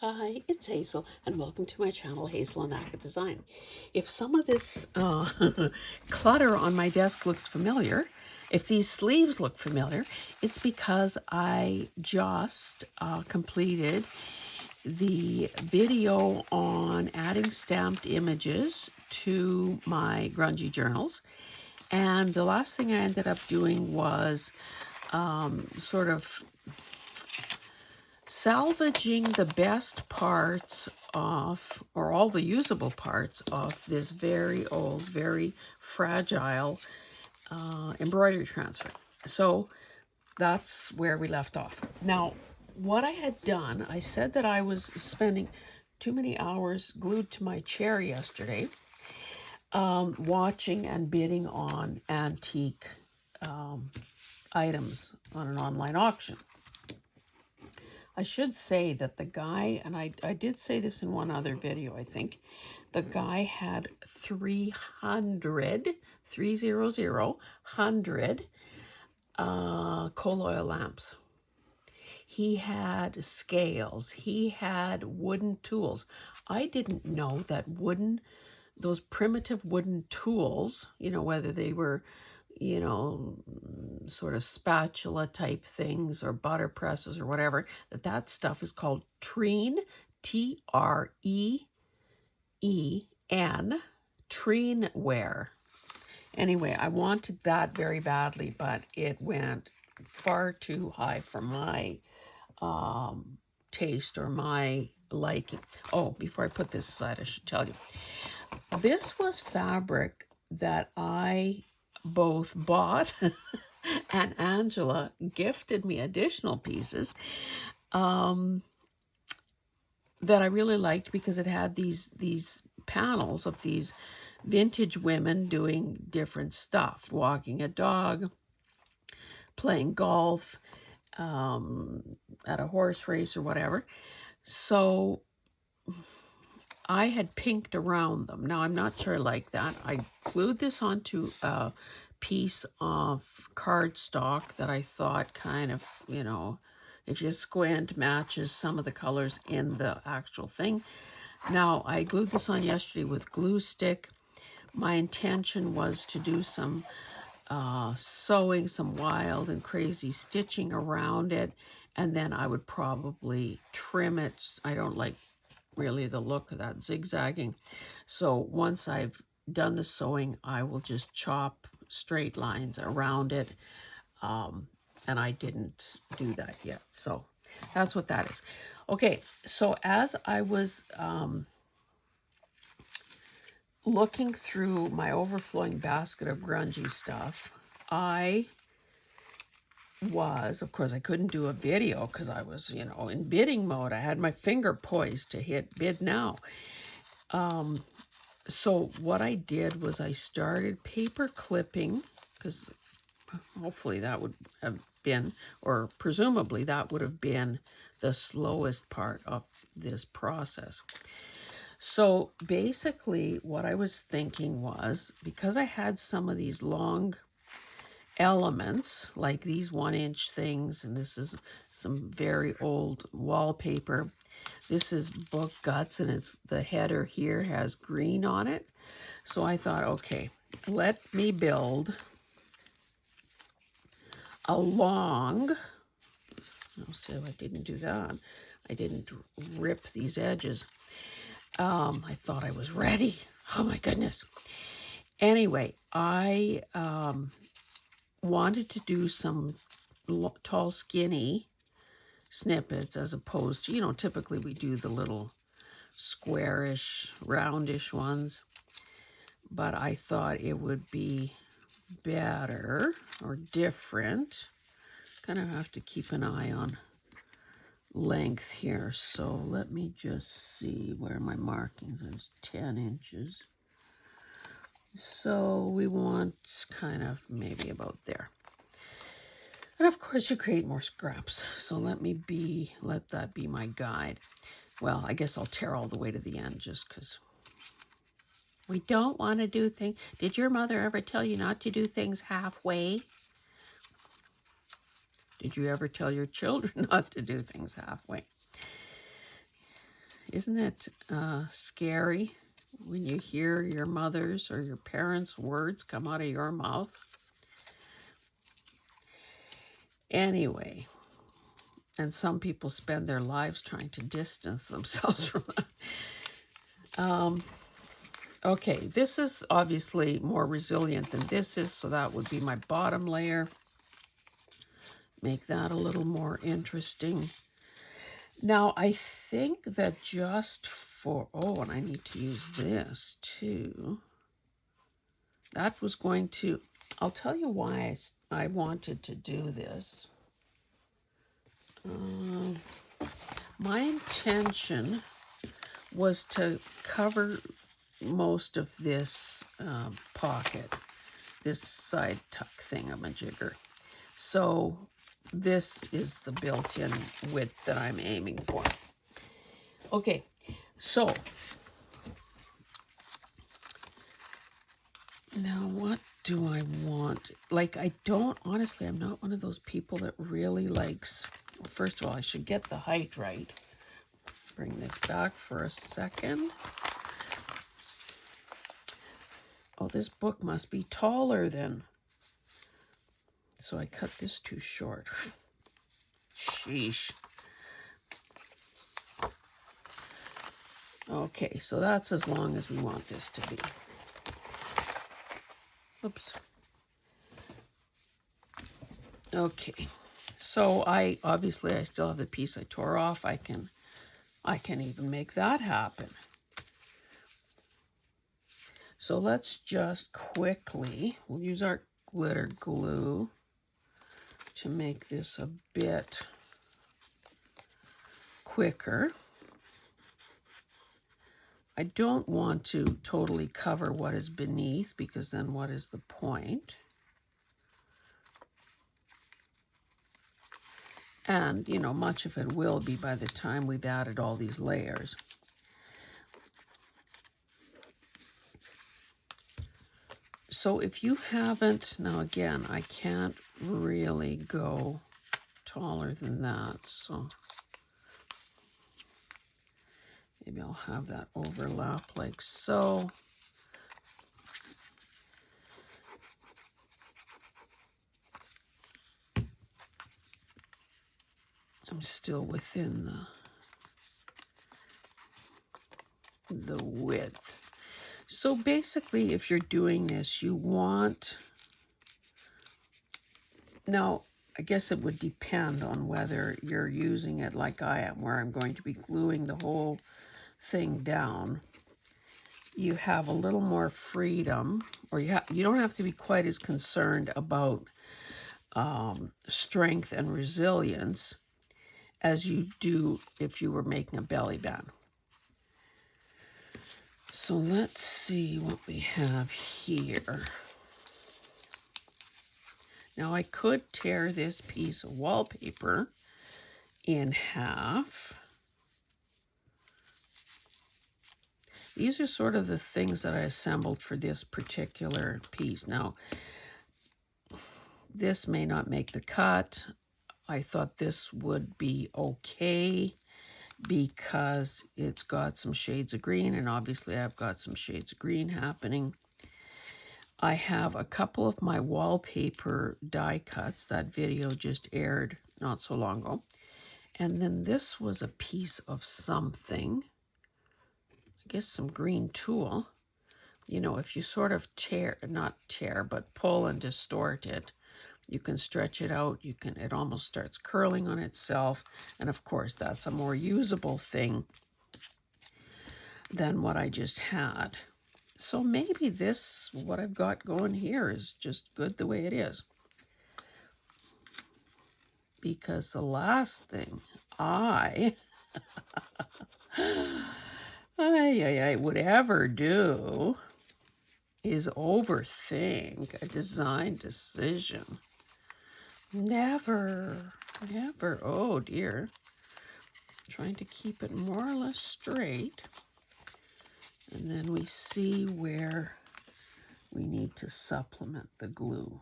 Hi, it's Hazel, and welcome to my channel, Hazel and Aka Design. If some of this clutter on my desk looks familiar, if these sleeves look familiar, it's because I just completed the video on adding stamped images to my grungy journals. And the last thing I ended up doing was sort of salvaging the best parts of, or all the usable parts of, this very old, very fragile embroidery transfer. So that's where we left off. Now, what I had done, I said that I was spending too many hours glued to my chair yesterday, watching and bidding on antique items on an online auction. I should say that the guy, and I did say this in one other video, I think, the guy had 300 coal oil lamps. He had scales. He had wooden tools. I didn't know that those primitive wooden tools, whether they were, sort of spatula type things or butter presses or whatever, that stuff is called treen, T-R-E-E-N, treen ware. Anyway, I wanted that very badly, but it went far too high for my taste or my liking. Oh, before I put this aside, I should tell you, this was fabric that I both bought and Angela gifted me additional pieces that I really liked because it had these panels of these vintage women doing different stuff, walking a dog, playing golf, at a horse race or whatever. So I had pinked around them. Now, I'm not sure I like that. I glued this onto a piece of cardstock that I thought kind of, if you squint, matches some of the colors in the actual thing. Now, I glued this on yesterday with glue stick. My intention was to do some sewing, some wild and crazy stitching around it, and then I would probably trim it. I don't like really the look of that zigzagging. So once I've done the sewing, I will just chop straight lines around it. And I didn't do that yet. So that's what that is. Okay, so as I was looking through my overflowing basket of grungy stuff, of course, I couldn't do a video because I was, in bidding mode. I had my finger poised to hit bid now. So what I did was I started paper clipping, because hopefully that would have been, or presumably that would have been the slowest part of this process. So basically what I was thinking was, because I had some of these long elements, like these 1-inch things, and this is some very old wallpaper. This is book guts, and the header here has green on it. So I thought, okay, let me build a long, so I didn't do that. I didn't rip these edges. I thought I was ready. Oh my goodness. Anyway, I wanted to do some tall, skinny snippets as opposed to, typically we do the little squarish, roundish ones. But I thought it would be better or different. Kind of have to keep an eye on length here. So let me just see where my markings. There's 10 inches. So we want kind of maybe about there. And of course you create more scraps. So let that be my guide. Well, I guess I'll tear all the way to the end just because we don't want to do things. Did your mother ever tell you not to do things halfway? Did you ever tell your children not to do things halfway? Isn't it scary when you hear your mother's or your parents' words come out of your mouth? Anyway, and some people spend their lives trying to distance themselves from that. Okay, this is obviously more resilient than this is, so that would be my bottom layer. Make that a little more interesting. Now, I think that just for, oh, and I need to use this too. That was going to, I'll tell you why I wanted to do this. My intention was to cover most of this pocket, this side tuck thingamajigger. So this is the built-in width that I'm aiming for. Okay, so now what do I want? Like, I don't, honestly, I'm not one of those people that really likes, well, first of all, I should get the height right. Bring this back for a second. Oh, this book must be taller then. So I cut this too short. Sheesh. Okay, so that's as long as we want this to be. Oops. Okay, so I still have the piece I tore off. I can even make that happen. So let's just quickly, we'll use our glitter glue to make this a bit quicker. I don't want to totally cover what is beneath, because then what is the point? And, you know, much of it will be by the time we've added all these layers. So if you haven't, now again, I can't really go taller than that, so maybe I'll have that overlap like so. I'm still within the width. So basically, if you're doing this, you want, now I guess it would depend on whether you're using it like I am, where I'm going to be gluing the whole thing down. You have a little more freedom, or you don't have to be quite as concerned about strength and resilience as you do if you were making a belly band. So let's see what we have here. Now I could tear this piece of wallpaper in half. These are sort of the things that I assembled for this particular piece. Now, this may not make the cut. I thought this would be okay because it's got some shades of green, and obviously I've got some shades of green happening. I have a couple of my wallpaper die cuts. That video just aired not so long ago. And then this was a piece of something, I guess some green tulle. You know, if you sort of not tear, but pull and distort it, you can stretch it out. It almost starts curling on itself. And of course, that's a more usable thing than what I just had. So maybe this, what I've got going here, is just good the way it is. Because the last thing I would ever do is overthink a design decision. Never, never. Oh dear. Trying to keep it more or less straight. And then we see where we need to supplement the glue.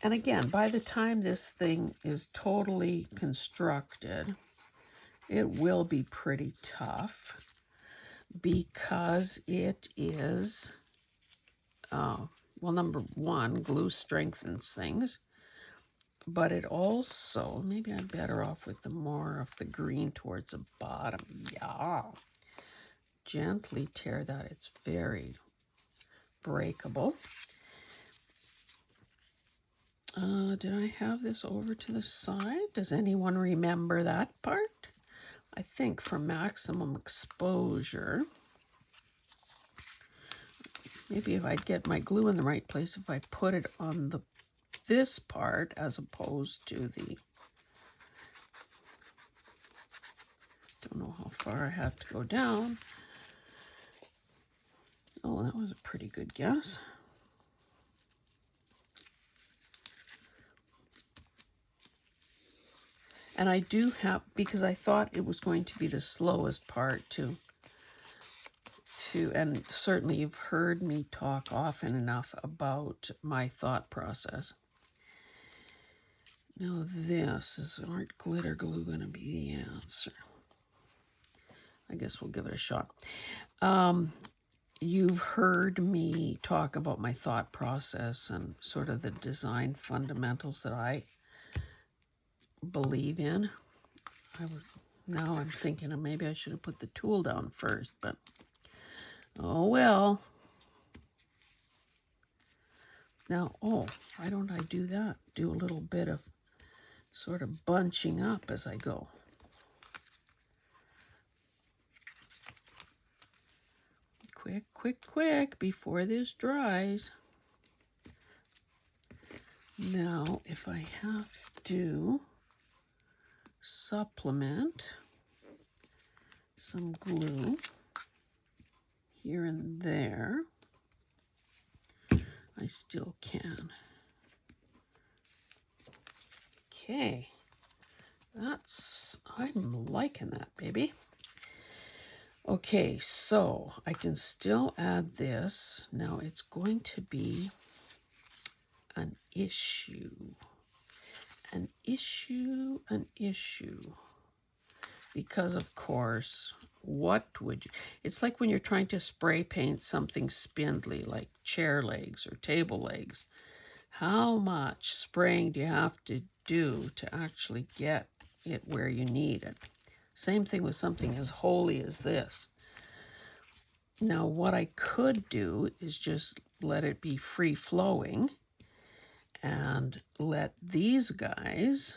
And again, by the time this thing is totally constructed, it will be pretty tough because it is, well, number one, glue strengthens things, but it also, maybe I'm better off with the more of the green towards the bottom. Yeah. Gently tear that. It's very breakable. Did I have this over to the side? Does anyone remember that part? I think for maximum exposure, maybe if I'd get my glue in the right place, if I put it on this part as opposed to the, don't know how far I have to go down. Oh, that was a pretty good guess. And I do have, because I thought it was going to be the slowest part to, and certainly you've heard me talk often enough about my thought process. Now aren't glitter glue going to be the answer? I guess we'll give it a shot. You've heard me talk about my thought process and sort of the design fundamentals that I believe in. Now I'm thinking maybe I should have put the tool down first, but oh well. Now, why don't I do that? Do a little bit of sort of bunching up as I go. Quick, quick, quick, before this dries. Now, if I have to supplement some glue here and there, I still can. Okay, I'm liking that, baby. Okay, so I can still add this. Now it's going to be an issue. An issue. Because of course, it's like when you're trying to spray paint something spindly like chair legs or table legs. How much spraying do you have to do to actually get it where you need it? Same thing with something as holy as this. Now, what I could do is just let it be free-flowing and let these guys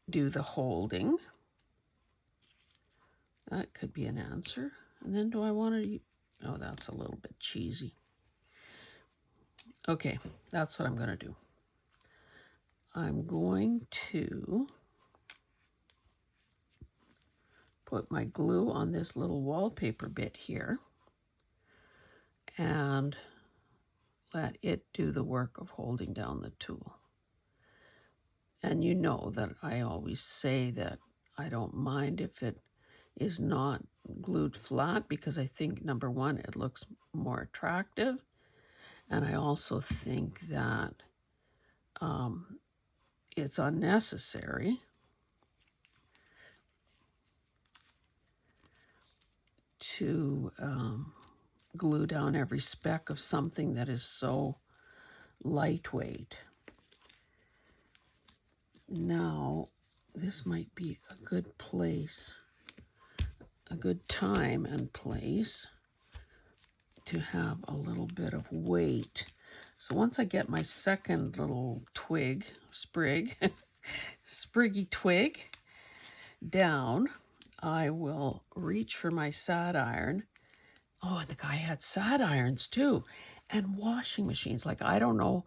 do the holding. That could be an answer. And then do I want to... Oh, that's a little bit cheesy. Okay, that's what I'm going to do. I'm going to put my glue on this little wallpaper bit here and let it do the work of holding down the tool. And you know that I always say that I don't mind if it is not glued flat because I think, number one, it looks more attractive. And I also think that it's unnecessary to glue down every speck of something that is so lightweight. Now, this might be a good place, a good time and place to have a little bit of weight. So once I get my second little spriggy twig down, I will reach for my sad iron. Oh, and the guy had sad irons too, and washing machines. Like, I don't know,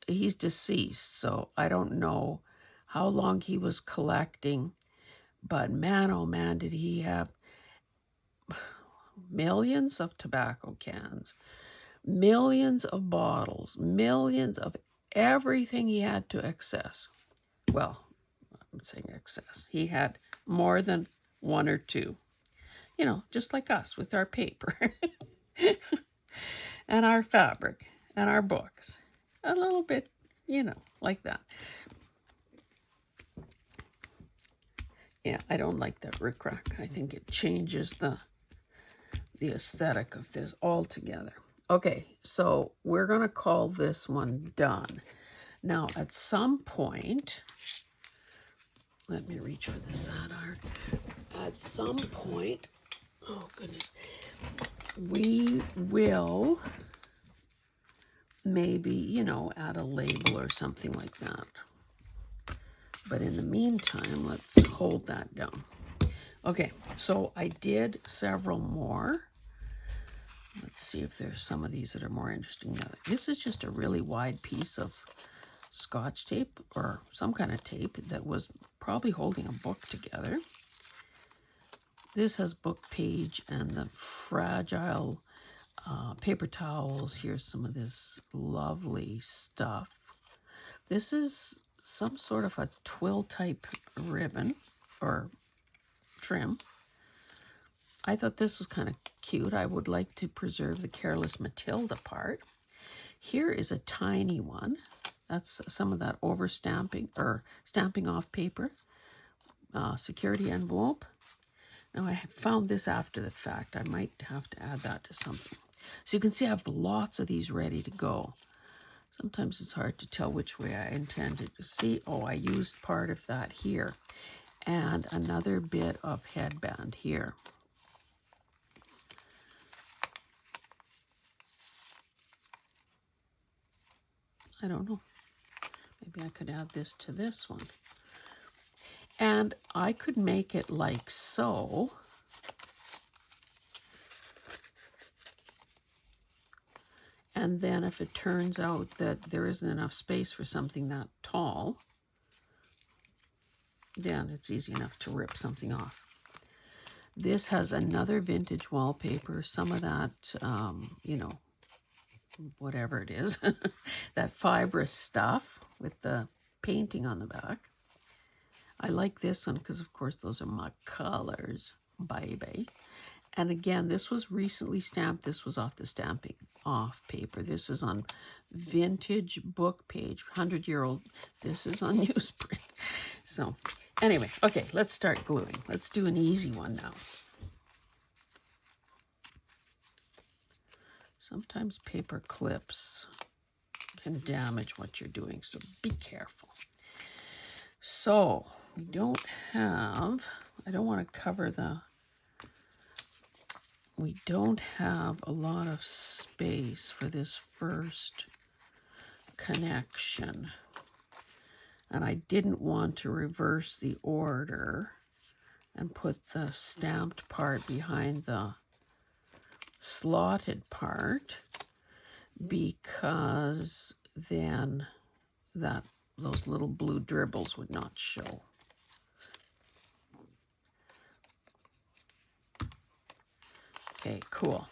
he's deceased, so I don't know how long he was collecting, but man, oh man, did he have millions of tobacco cans, millions of bottles, millions of everything he had to access. Well, I'm saying excess. He had more than one or two. You know, just like us with our paper and our fabric and our books. a little bit, you know, like that. Yeah, I don't like that rickrack. I think it changes the aesthetic of this altogether. Okay, so we're going to call this one done. Now, at some point, let me reach for the sad art. At some point, oh goodness, we will maybe, you know, add a label or something like that. But in the meantime, let's hold that down. Okay, so I did several more. Let's see if there's some of these that are more interesting than others. This is just a really wide piece of Scotch tape or some kind of tape that was probably holding a book together. This has book page and the fragile paper towels. Here's some of this lovely stuff. This is some sort of a twill type ribbon or trim. I thought this was kind of cute. I would like to preserve the Careless Matilda part. Here is a tiny one. That's some of that over stamping or stamping off paper. Security envelope. Now I found this after the fact. I might have to add that to something. So you can see I have lots of these ready to go. Sometimes it's hard to tell which way I intended to see. Oh, I used part of that here. And another bit of headband here. I don't know. Maybe I could add this to this one. And I could make it like so. And then if it turns out that there isn't enough space for something that tall, then it's easy enough to rip something off. This has another vintage wallpaper, some of that, you know, whatever it is, that fibrous stuff with the painting on the back. I like this one because, of course, those are my colors, baby. And again, this was recently stamped. This was off the stamping off paper. This is on vintage book page, 100-year-old. This is on newsprint. So anyway, okay, let's start gluing. Let's do an easy one now. Sometimes paper clips can damage what you're doing, so be careful. So we don't have, I don't want to cover the, we don't have a lot of space for this first connection. And I didn't want to reverse the order and put the stamped part behind the slotted part, because then those little blue dribbles would not show. Okay, cool.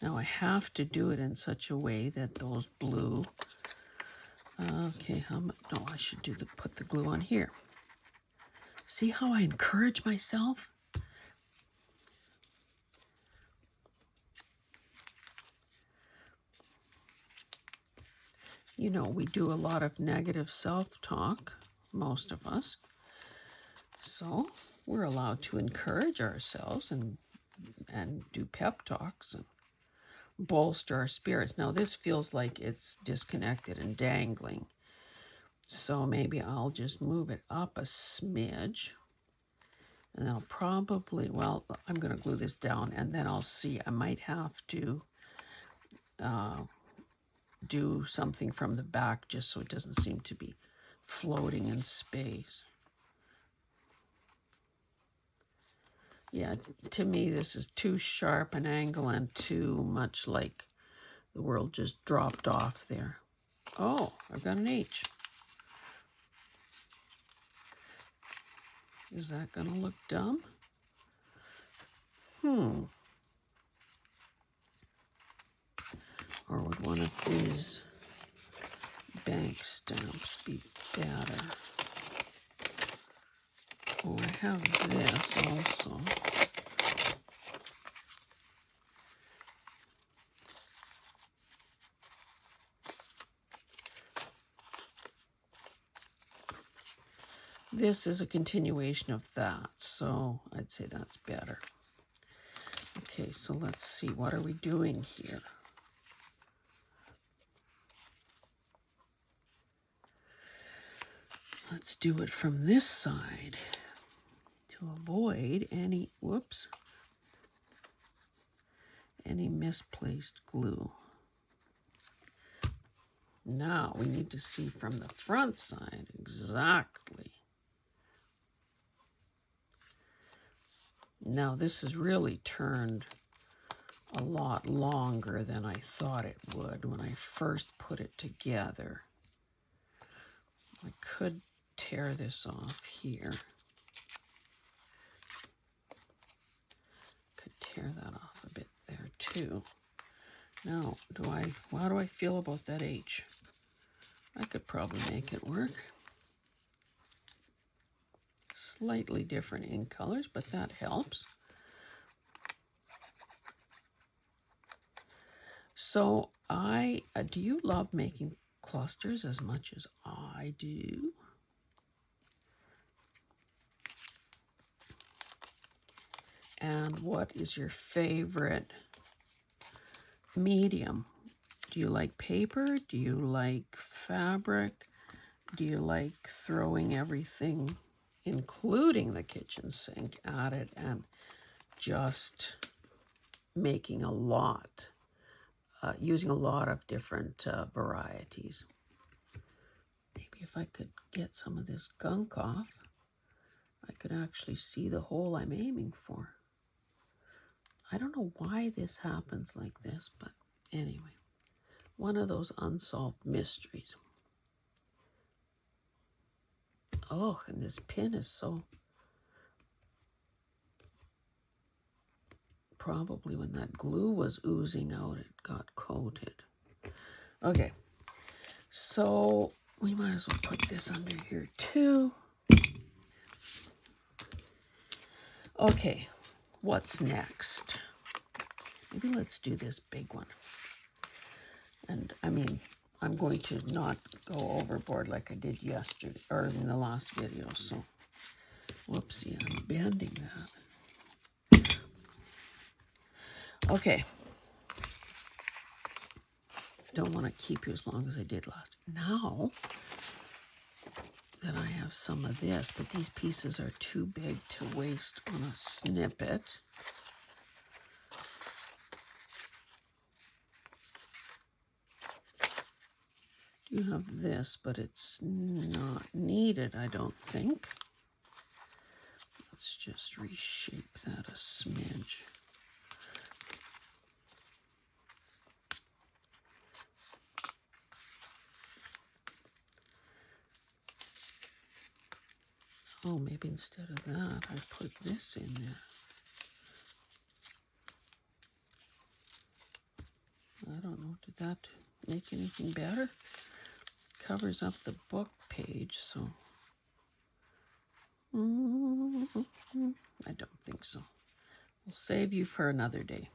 Now I have to do it in such a way that those blue, okay, no, I should put the glue on here. See how I encourage myself? You know, we do a lot of negative self-talk, most of us. So we're allowed to encourage ourselves and do pep talks and bolster our spirits. Now this feels like it's disconnected and dangling. So maybe I'll just move it up a smidge. And I'll probably, well, I'm going to glue this down and then I'll see. I might have to do something from the back just so it doesn't seem to be floating in space. Yeah, to me this is too sharp an angle and too much like the world just dropped off there. Oh, I've got an H. Is that going to look dumb? Or would one of these bank stamps be better? Oh, I have this also. This is a continuation of that, so I'd say that's better. Okay, so let's see, what are we doing here? Let's do it from this side to avoid any, whoops, any misplaced glue. Now we need to see from the front side exactly. Now this has really turned a lot longer than I thought it would when I first put it together. I could tear this off here. Could tear that off a bit there too. Now, how do I feel about that H? I could probably make it work. Slightly different ink colors, but that helps. So do you love making clusters as much as I do? And what is your favorite medium? Do you like paper? Do you like fabric? Do you like throwing everything, including the kitchen sink, at it and just making a lot, using a lot of different varieties? Maybe if I could get some of this gunk off, I could actually see the hole I'm aiming for. I don't know why this happens like this, but anyway, one of those unsolved mysteries. Oh, and this pin is so... Probably when that glue was oozing out, it got coated. Okay, so we might as well put this under here too. Okay, what's next? Maybe let's do this big one. And I mean, I'm going to not go overboard like I did yesterday, or in the last video, so whoopsie, I'm bending that. Okay. Don't want to keep you as long as I did last. Now that I have some of this, but these pieces are too big to waste on a snippet. You have this, but it's not needed, I don't think. Let's just reshape that a smidge. Oh, maybe instead of that, I put this in there. I don't know, did that make anything better? Covers up the book page, so I don't think so. We'll save you for another day.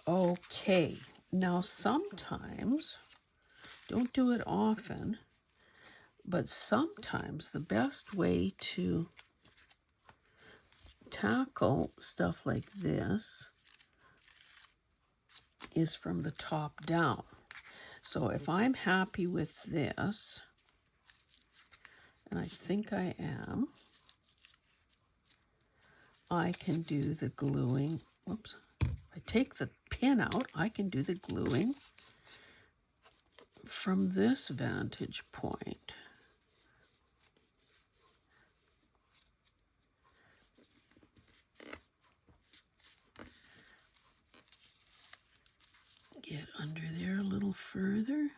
Okay, now sometimes, don't do it often, but sometimes the best way to tackle stuff like this is from the top down. So if I'm happy with this, and I think I am, I can do the gluing. Whoops. If I take the pin out, I can do the gluing from this vantage point. Get under there a little further.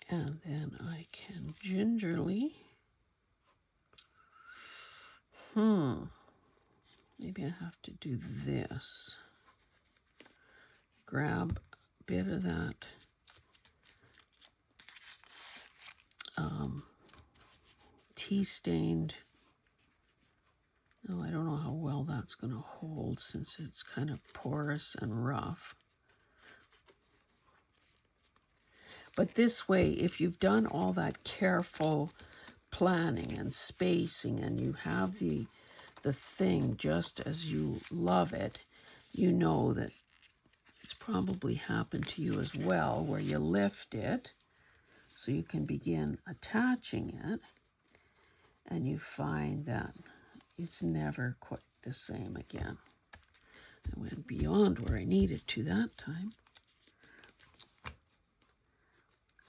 And then I can gingerly, maybe I have to do this. Grab a bit of that tea-stained. Oh, I don't know how well that's going to hold since it's kind of porous and rough. But this way, if you've done all that careful planning and spacing and you have the thing just as you love it, you know that it's probably happened to you as well, where you lift it so you can begin attaching it, and you find that it's never quite the same again. I went beyond where I needed to that time.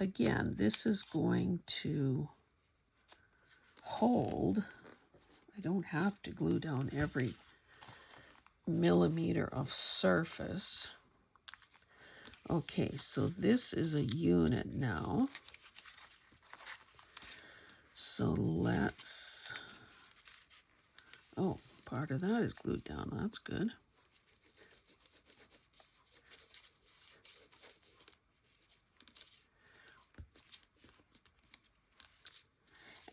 Again, this is going to hold. I don't have to glue down every millimeter of surface. Okay, so this is a unit now. So let's, oh, part of that is glued down. That's good.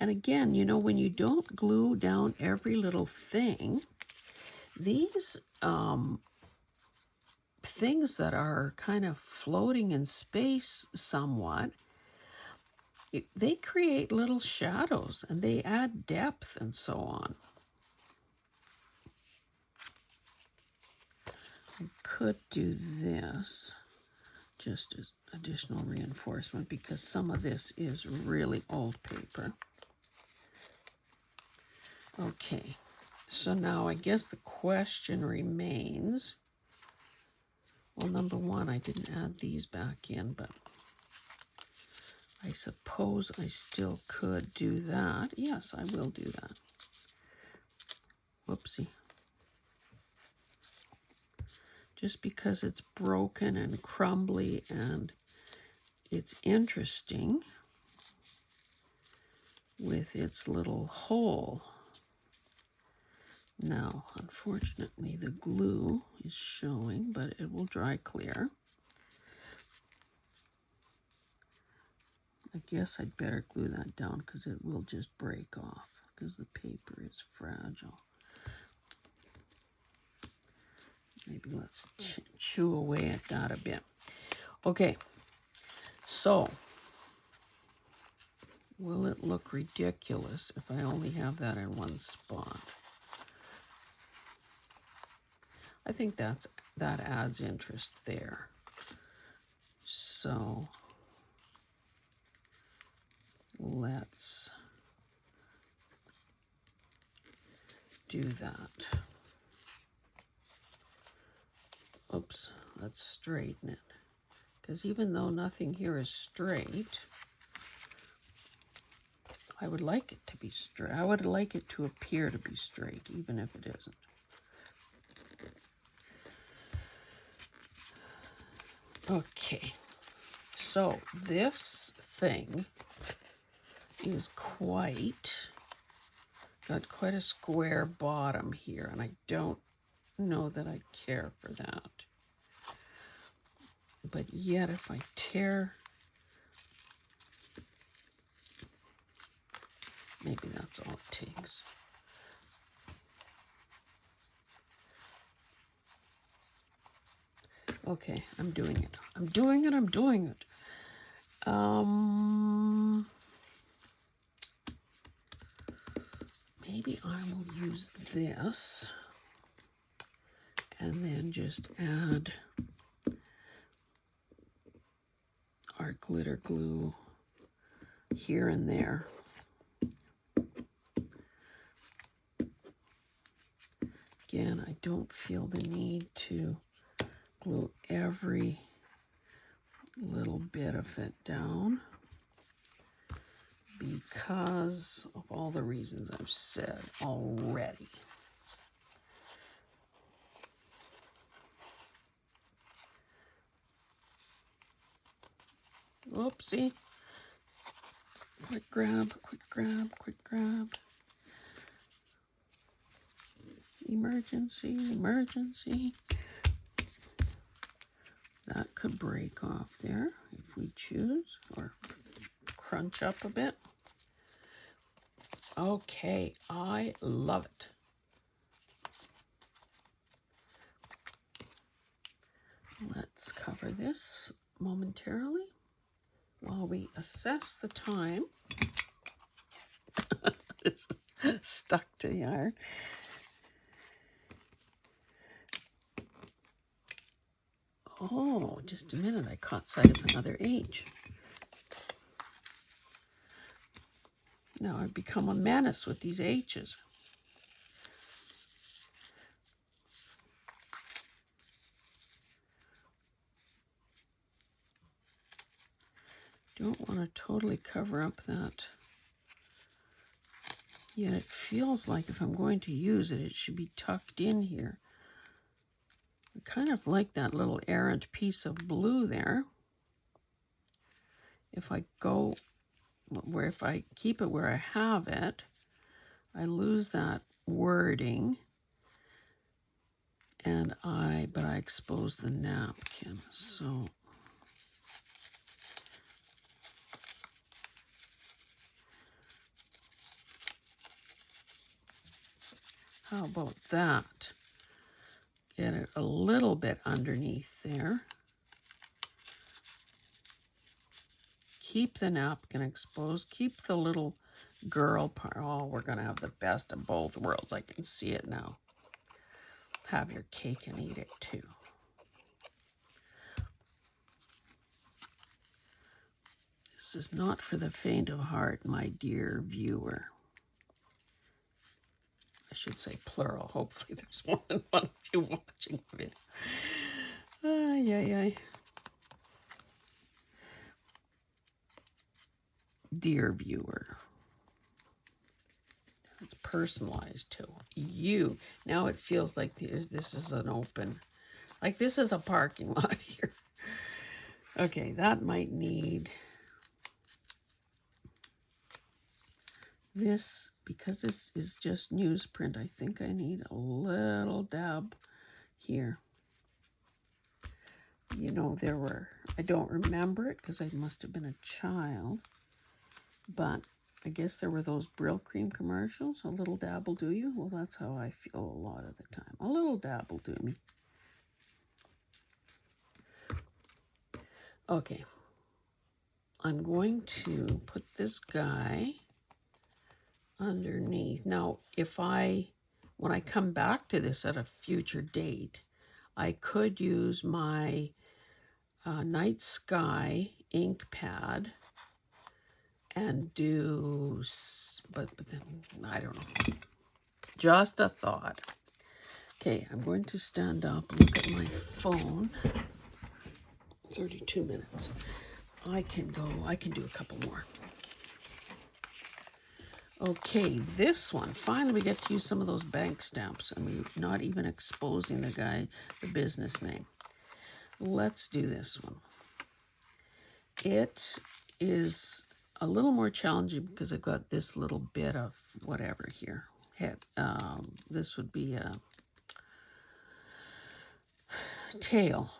And again, you know, when you don't glue down every little thing, these things that are kind of floating in space somewhat, they create little shadows and they add depth and so on. I could do this just as additional reinforcement because some of this is really old paper. Okay, so now I guess the question remains, well, number one, I didn't add these back in, but I suppose I still could do that. Yes, I will do that. Whoopsie. Just because it's broken and crumbly and it's interesting with its little hole. Now, unfortunately, the glue is showing, but it will dry clear. I guess I'd better glue that down because it will just break off because the paper is fragile. Maybe let's chew away at that a bit. Okay, so will it look ridiculous if I only have that in one spot? I think that adds interest there. So let's do that. Oops, let's straighten it. Because even though nothing here is straight, I would like it to be straight. I would like it to appear to be straight, even if it isn't. Okay, so this thing is got quite a square bottom here, and I don't know that I care for that. But yet, if I tear, maybe that's all it takes. Okay, I'm doing it. I'm doing it. Maybe I will use this and then just add our glitter glue here and there. Again, I don't feel the need to glue every little bit of it down because of all the reasons I've said already. Whoopsie. Quick grab, quick grab, quick grab. Emergency, emergency. That could break off there if we choose, or crunch up a bit. Okay, I love it. Let's cover this momentarily. while we assess the time. It's stuck to the iron. Oh, just a minute. I caught sight of another H. Now I've become a menace with these H's. Don't want to totally cover up that. Yet it feels like if I'm going to use it, it should be tucked in here. I kind of like that little errant piece of blue there. If I keep it where I have it, I lose that wording, and but I expose the napkin. So how about that? Get it a little bit underneath there. Keep the napkin exposed. Keep the little girl part. Oh, we're going to have the best of both worlds. I can see it now. Have your cake and eat it too. This is not for the faint of heart, my dear viewer. I should say plural. Hopefully there's more than one of you watching the video. Ay, ay, ay. Dear viewer. It's personalized to you. Now it feels like this is an open, like this is a parking lot here. Okay, that might need this, because this is just newsprint. I think I need a little dab here. You know, I don't remember it because I must have been a child, but I guess there were those Brill Cream commercials. A little dab will do you. Well, that's how I feel a lot of the time. A little dab will do me. Okay. I'm going to put this guy underneath. Now, when I come back to this at a future date, I could use my Night Sky ink pad and do, but then, I don't know. Just a thought. Okay, I'm going to stand up, look at my phone. 32 minutes. I can do a couple more. Okay, this one, finally we get to use some of those bank stamps, and we're not even exposing the business name. Let's do this one. It is a little more challenging because I've got this little bit of whatever here. This would be a tail.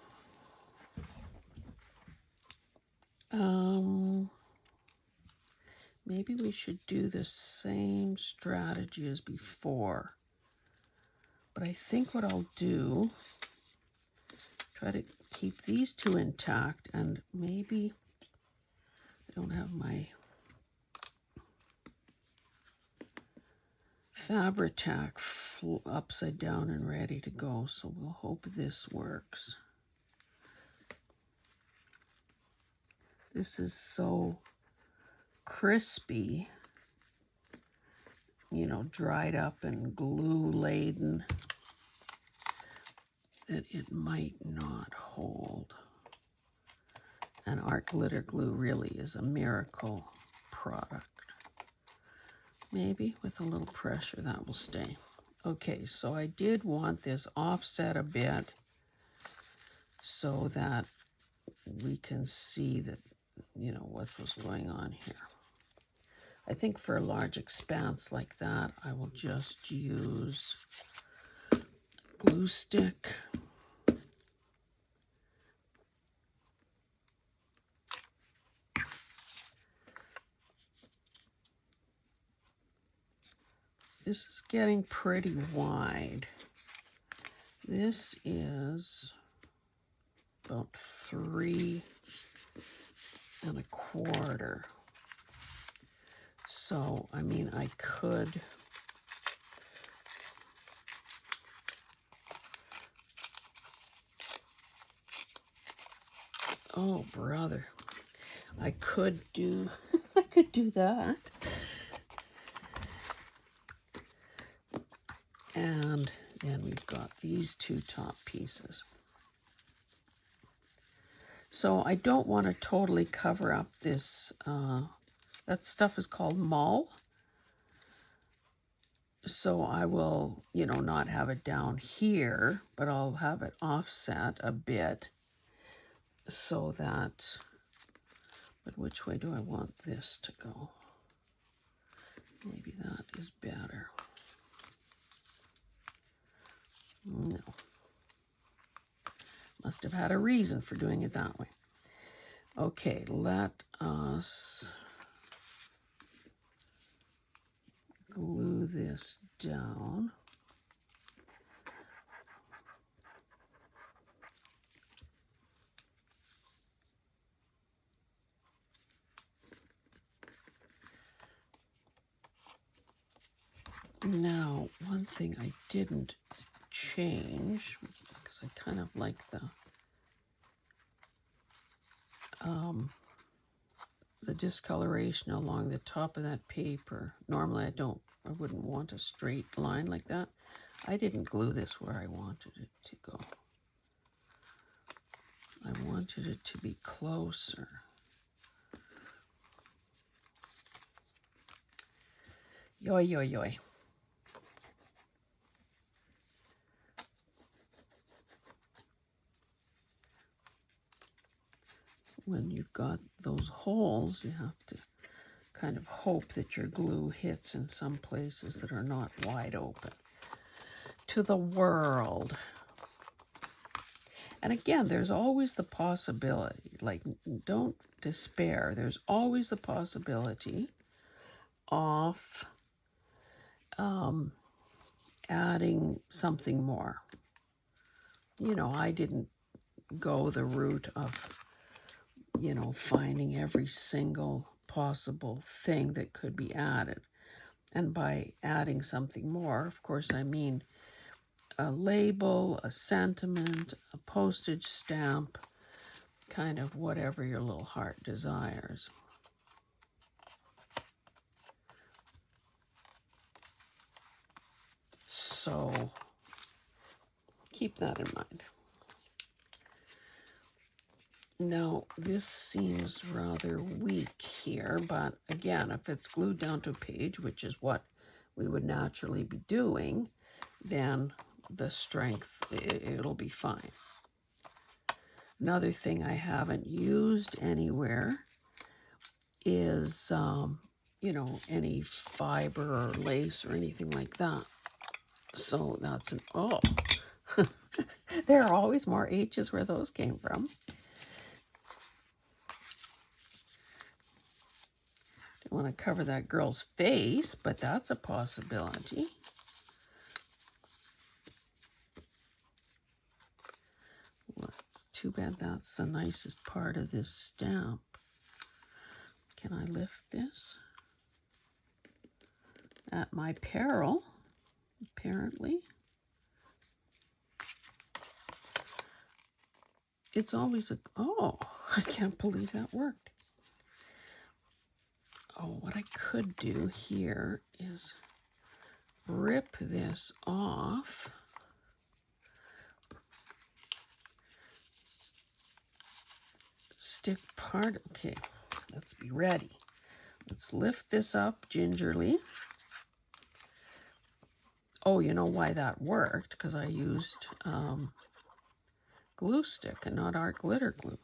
Maybe we should do the same strategy as before. But I think what I'll do, try to keep these two intact, and maybe I don't have my Fabri-Tac upside down and ready to go, so we'll hope this works. This is so crispy, you know, dried up and glue laden, that it might not hold. And art glitter glue really is a miracle product. Maybe with a little pressure that will stay. Okay, so I did want this offset a bit so that we can see that, you know, what was going on here. I think for a large expanse like that, I will just use glue stick. This is getting pretty wide. This is about 3 1/4 1/4. So, I mean, I could... Oh, brother. I could do... I could do that. And then we've got these 2 top pieces. So I don't want to totally cover up this, that stuff is called mull. So I will, you know, not have it down here, but I'll have it offset a bit so that, but which way do I want this to go? Maybe that is better. No. Must have had a reason for doing it that way. Okay, let us glue this down. Now, one thing I didn't change, because I kind of like the discoloration along the top of that paper. Normally I wouldn't want a straight line like that. I didn't glue this where I wanted it to go. I wanted it to be closer. Yoy, yoy, yoy. When you've got those holes, you have to kind of hope that your glue hits in some places that are not wide open to the world. And again, there's always the possibility, like, don't despair. There's always the possibility of adding something more. You know, I didn't go the route of, you know, finding every single possible thing that could be added. And by adding something more, of course, I mean a label, a sentiment, a postage stamp, kind of whatever your little heart desires. So keep that in mind. Now, this seems rather weak here, but again, if it's glued down to a page, which is what we would naturally be doing, then the strength, it'll be fine. Another thing I haven't used anywhere is, you know, any fiber or lace or anything like that. So that's an, oh, there are always more H's where those came from. Don't want to cover that girl's face, but that's a possibility. Well, it's too bad that's the nicest part of this stamp. Can I lift this? At my peril, apparently. It's always a, oh, I can't believe that worked. Oh, what I could do here is rip this off. Stick part, okay, let's be ready. Let's lift this up gingerly. Oh, you know why that worked? Because I used glue stick and not art glitter glue.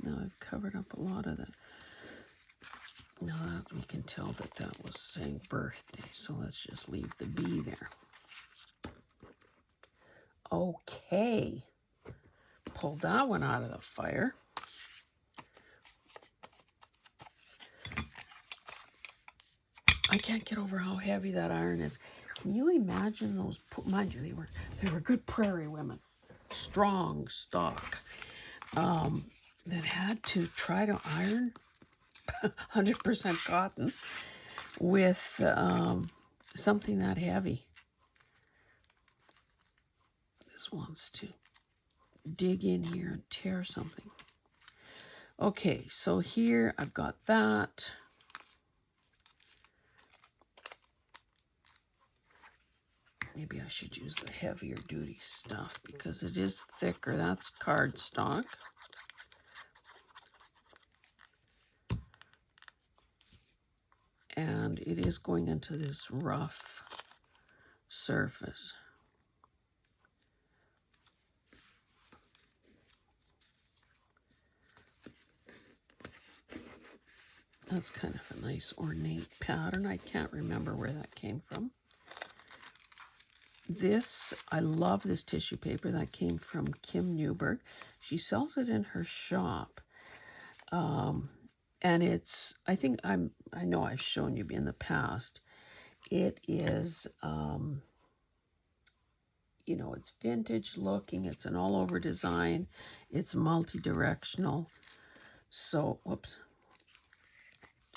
Now I've covered up a lot of that. Now that we can tell that that was saying birthday, so let's just leave the B there. Okay, pull that one out of the fire. I can't get over how heavy that iron is. Can you imagine those? Mind you, they were good prairie women, strong stock, that had to try to iron 100% cotton with something that heavy. This wants to dig in here and tear something. Okay, so here I've got that. Maybe I should use the heavier duty stuff because it is thicker. That's cardstock. And it is going into this rough surface. That's kind of a nice ornate pattern. I can't remember where that came from. This, I love this tissue paper. That came from Kim Newberg. She sells it in her shop. And it's, I know I've shown you in the past. It is, you know, it's vintage looking. It's an all over design. It's multi-directional. So, whoops.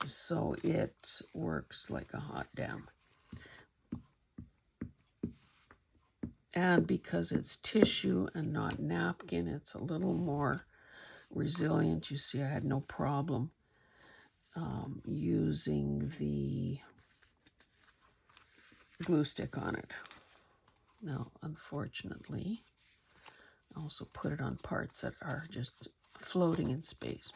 So it works like a hot damn. And because it's tissue and not napkin, it's a little more resilient. You see, I had no problem using the glue stick on it. Now, unfortunately, I also put it on parts that are just floating in space.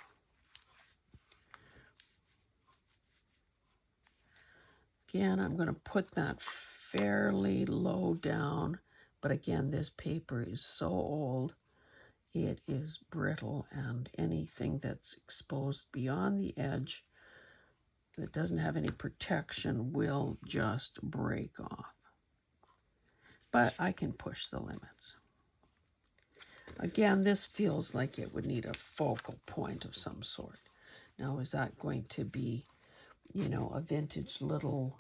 Again, I'm going to put that fairly low down, but again, this paper is so old, it is brittle, and anything that's exposed beyond the edge that doesn't have any protection will just break off. But I can push the limits. Again, this feels like it would need a focal point of some sort. Now, is that going to be, you know, a vintage little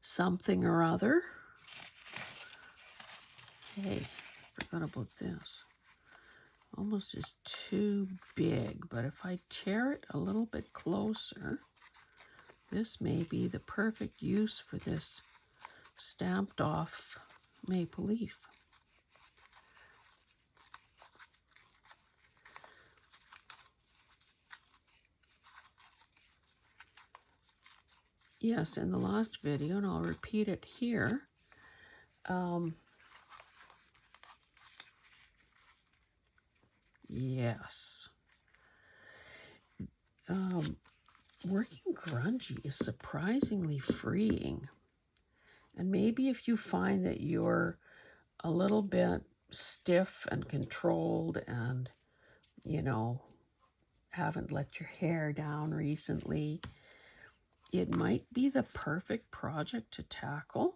something or other? Hey, forgot about this. Almost is too big, but if I tear it a little bit closer, this may be the perfect use for this stamped off maple leaf. Yes, in the last video, and I'll repeat it here, yes. Working grungy is surprisingly freeing. And maybe if you find that you're a little bit stiff and controlled and, you know, haven't let your hair down recently, it might be the perfect project to tackle,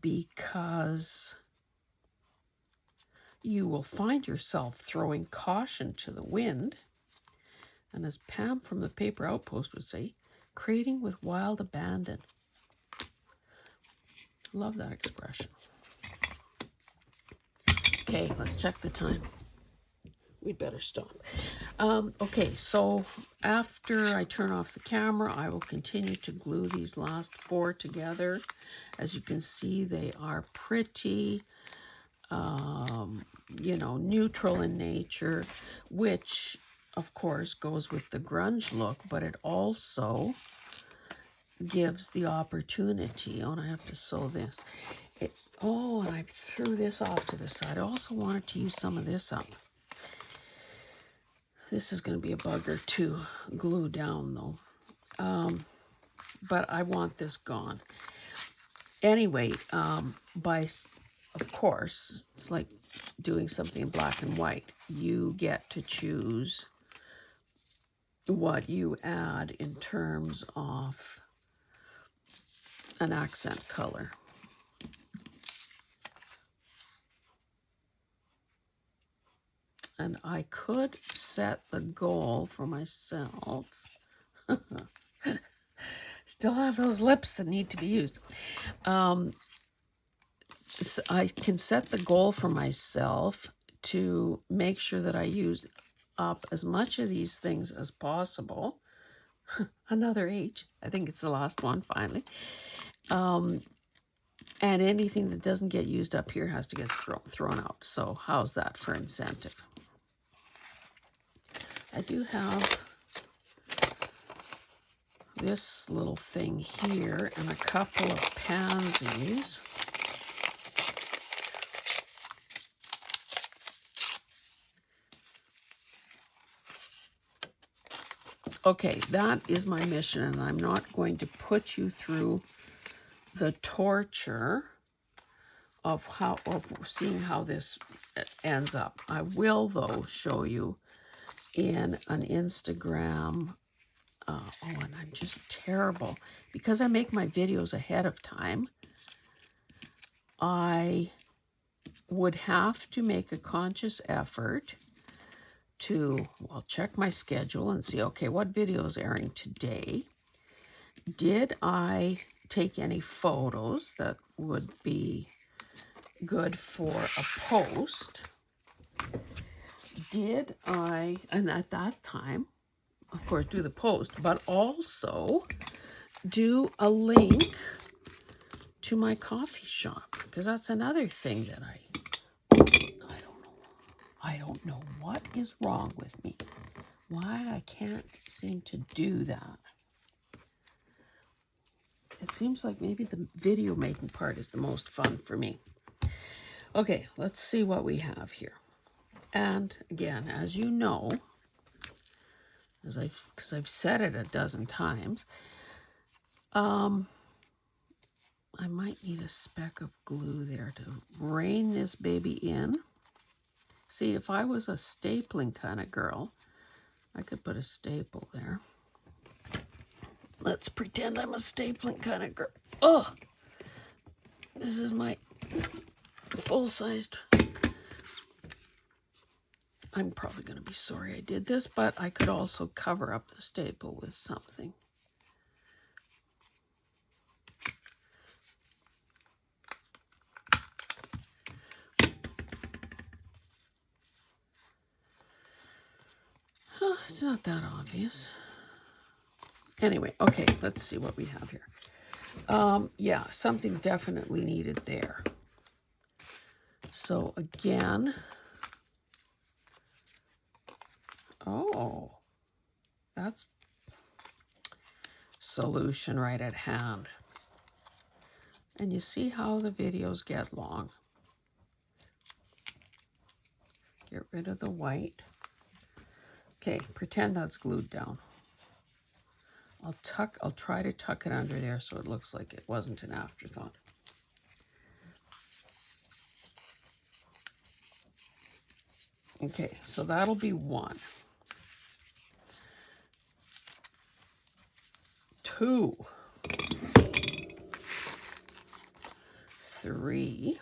because you will find yourself throwing caution to the wind, and as Pam from the Paper Outpost would say, creating with wild abandon. Love that expression. Okay, let's check the time. We'd better stop. Okay, so after I turn off the camera, I will continue to glue these last 4 together. As you can see, they are pretty, you know, neutral in nature, which, of course, goes with the grunge look, but it also gives the opportunity. Oh, and I have to sew this. Oh, and I threw this off to the side. I also wanted to use some of this up. This is going to be a bugger to glue down, though. But I want this gone. Anyway, of course, it's like doing something in black and white. You get to choose what you add in terms of an accent color. And I could set the goal for myself. Still have those lips that need to be used. So I can set the goal for myself to make sure that I use up as much of these things as possible. Another H. I think it's the last one finally. And anything that doesn't get used up here has to get thrown out. So how's that for incentive? I do have this little thing here and a couple of pansies. Okay, that is my mission, and I'm not going to put you through the torture of seeing how this ends up. I will, though, show you in an Instagram. And I'm just terrible. Because I make my videos ahead of time, I would have to make a conscious effort to, well, check my schedule and see, okay, what video is airing today? Did I take any photos that would be good for a post? Did I, and at that time, of course, do the post, but also do a link to my coffee shop, because that's another thing that I don't know what is wrong with me. Why I can't seem to do that. It seems like maybe the video making part is the most fun for me. Okay, let's see what we have here. And again, as you know, because I've said it a dozen times, I might need a speck of glue there to rein this baby in. See, if I was a stapling kind of girl, I could put a staple there. Let's pretend I'm a stapling kind of girl. Oh, this is my full-sized. I'm probably going to be sorry I did this, but I could also cover up the staple with something. Oh, it's not that obvious. Anyway, okay, let's see what we have here. Yeah, something definitely needed there. So again, oh, that's solution right at hand. And you see how the videos get long. Get rid of the white. Okay, pretend that's glued down. I'll try to tuck it under there so it looks like it wasn't an afterthought. Okay, so that'll be 1. 2. 3.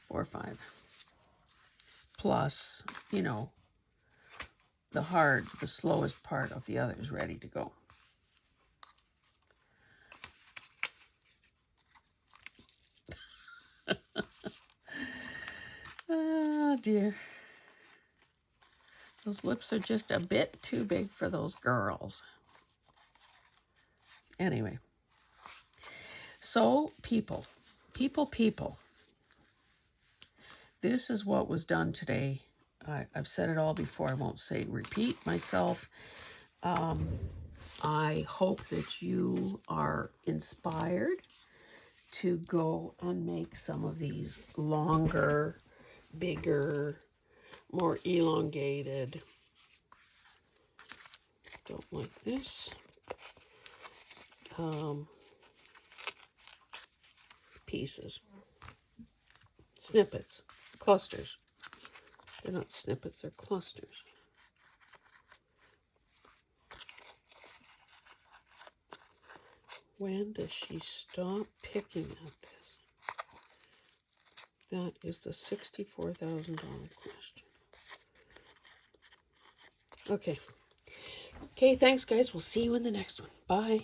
4, 5. Plus, you know, the slowest part of the other is ready to go. Oh dear. Those lips are just a bit too big for those girls. Anyway. So, people. This is what was done today. I've said it all before. I won't repeat myself. I hope that you are inspired to go and make some of these longer, bigger, more elongated. Don't like this. Pieces. Snippets. Clusters. They're not snippets, they're clusters. When does she stop picking at this? That is the $64,000 question. Okay. Okay, thanks, guys. We'll see you in the next one. Bye.